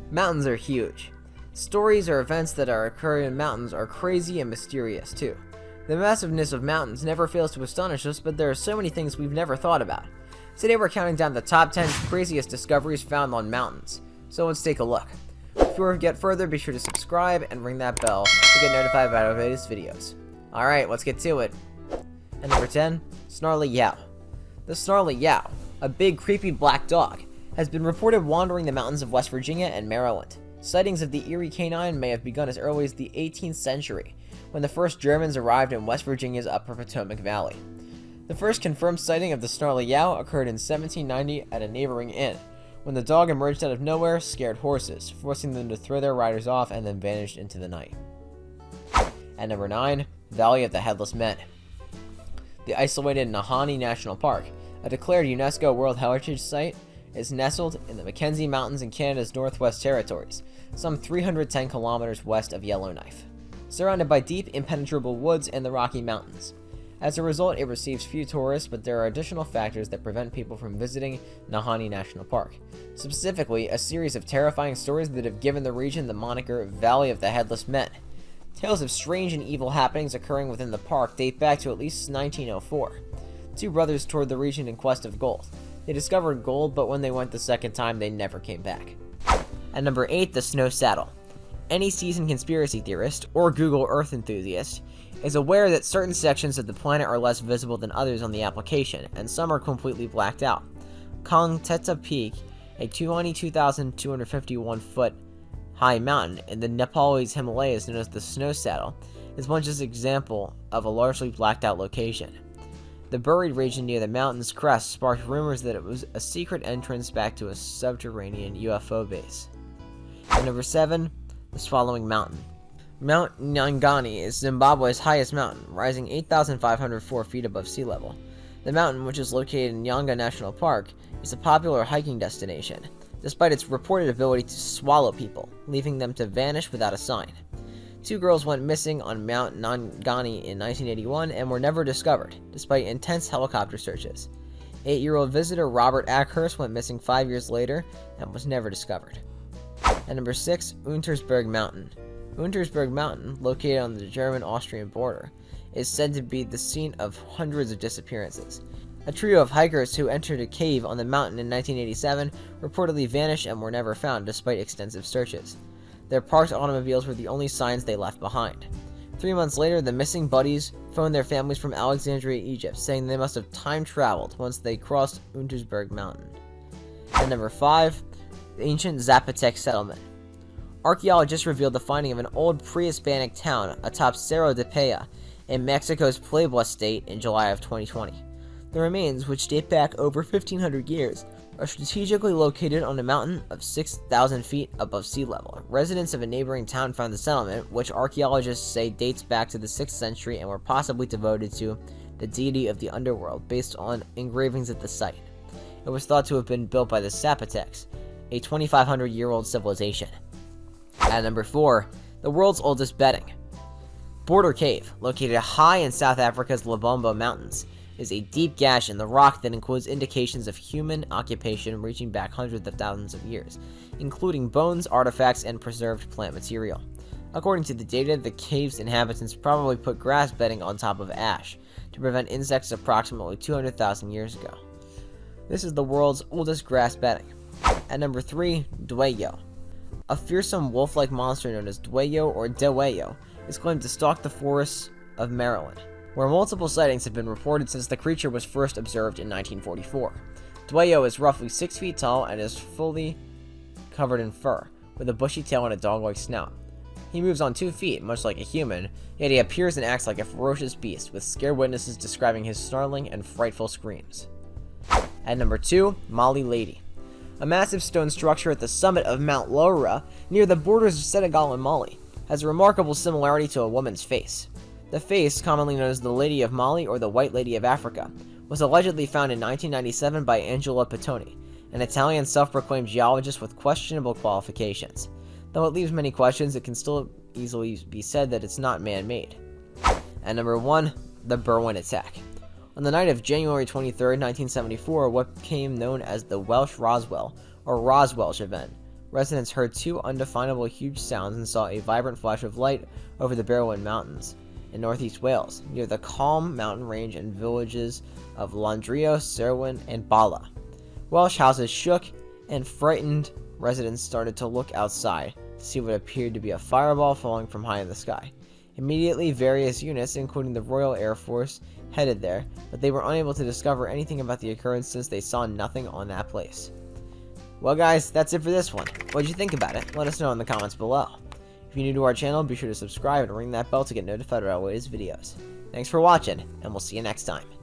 Mountains are huge. Stories or events that are occurring in mountains are crazy and mysterious too. The massiveness of mountains never fails to astonish us, but there are so many things we've never thought about. Today we're counting down the top 10 craziest discoveries found on mountains. So let's take a look. Before we get further, be sure to subscribe and ring that bell to get notified about our latest videos. Alright, let's get to it. And number 10, Snarky Yao. The Snarky Yao, a big creepy black dog, has been reported wandering the mountains of West Virginia and Maryland. Sightings of the eerie canine may have begun as early as the 18th century, when the first Germans arrived in West Virginia's Upper Potomac Valley. The first confirmed sighting of the Snarky Yao occurred in 1790 at a neighboring inn, when the dog emerged out of nowhere, scared horses, forcing them to throw their riders off and then vanished into the night. At number 9, Valley of the Headless Men. The isolated Nahanni National Park, a declared UNESCO World Heritage Site, is nestled in the Mackenzie Mountains in Canada's Northwest Territories, some 310 kilometers west of Yellowknife, surrounded by deep, impenetrable woods and the Rocky Mountains. As a result, it receives few tourists, but there are additional factors that prevent people from visiting Nahanni National Park. Specifically, a series of terrifying stories that have given the region the moniker Valley of the Headless Men. Tales of strange and evil happenings occurring within the park date back to at least 1904. Two brothers toured the region in quest of gold. They discovered gold, but when they went the second time, they never came back. At number 8, the Snow Saddle. Any seasoned conspiracy theorist, or Google Earth enthusiast, is aware that certain sections of the planet are less visible than others on the application, and some are completely blacked out. Kong Teta Peak, a 22,251-foot high mountain in the Nepalese Himalayas known as the Snow Saddle, is one just example of a largely blacked out location. The buried region near the mountain's crest sparked rumors that it was a secret entrance back to a subterranean UFO base. At number 7, the Swallowing Mountain. Mount Nyangani is Zimbabwe's highest mountain, rising 8,504 feet above sea level. The mountain, which is located in Nyanga National Park, is a popular hiking destination, despite its reported ability to swallow people, leaving them to vanish without a sign. 2 girls went missing on Mount Nyangani in 1981 and were never discovered, despite intense helicopter searches. 8-year-old visitor Robert Ackhurst went missing 5 years later and was never discovered. At number 6, Untersberg Mountain. Untersberg Mountain, located on the German-Austrian border, is said to be the scene of hundreds of disappearances. A trio of hikers who entered a cave on the mountain in 1987 reportedly vanished and were never found despite extensive searches. Their parked automobiles were the only signs they left behind. 3 months later, the missing buddies phoned their families from Alexandria, Egypt, saying they must have time-traveled once they crossed Untersberg Mountain. At number 5, the ancient Zapotec Settlement. Archaeologists revealed the finding of an old pre-Hispanic town atop Cerro de Paya in Mexico's Puebla state in July of 2020. The remains, which date back over 1,500 years, are strategically located on a mountain of 6,000 feet above sea level. Residents of a neighboring town found the settlement, which archaeologists say dates back to the 6th century and were possibly devoted to the deity of the underworld based on engravings at the site. It was thought to have been built by the Zapotecs, a 2,500-year-old civilization. At number 4, the world's oldest bedding. Border Cave, located high in South Africa's Lebombo Mountains, is a deep gash in the rock that includes indications of human occupation reaching back hundreds of thousands of years, including bones, artifacts, and preserved plant material. According to the data, the cave's inhabitants probably put grass bedding on top of ash to prevent insects approximately 200,000 years ago. This is the world's oldest grass bedding. At number 3, Dwayo. A fearsome wolf-like monster known as Dwayo or Dwayo is claimed to stalk the forests of Maryland, where multiple sightings have been reported since the creature was first observed in 1944. Dwayo is roughly 6 feet tall and is fully covered in fur, with a bushy tail and a dog-like snout. He moves on 2 feet, much like a human, yet he appears and acts like a ferocious beast, with scared witnesses describing his snarling and frightful screams. At number 2, Mali Lady. A massive stone structure at the summit of Mount Laura, near the borders of Senegal and Mali, has a remarkable similarity to a woman's face. The face, commonly known as the Lady of Mali or the White Lady of Africa, was allegedly found in 1997 by Angelo Pettoni, an Italian self-proclaimed geologist with questionable qualifications. Though it leaves many questions, it can still easily be said that it's not man-made. At number 1, the Aberwen Attack. On the night of January 23, 1974, what became known as the Welsh Roswell, or Roswell event, residents heard two undefinable huge sounds and saw a vibrant flash of light over the Aberwen Mountains in northeast Wales, near the calm mountain range and villages of Llandrio, Serwyn, and Bala. Welsh houses shook, and frightened residents started to look outside to see what appeared to be a fireball falling from high in the sky. Immediately, various units, including the Royal Air Force, headed there, but they were unable to discover anything about the occurrence since they saw nothing on that place. Well guys, that's it for this one. What did you think about it? Let us know in the comments below. If you're new to our channel, be sure to subscribe and ring that bell to get notified of our latest videos. Thanks for watching, and we'll see you next time.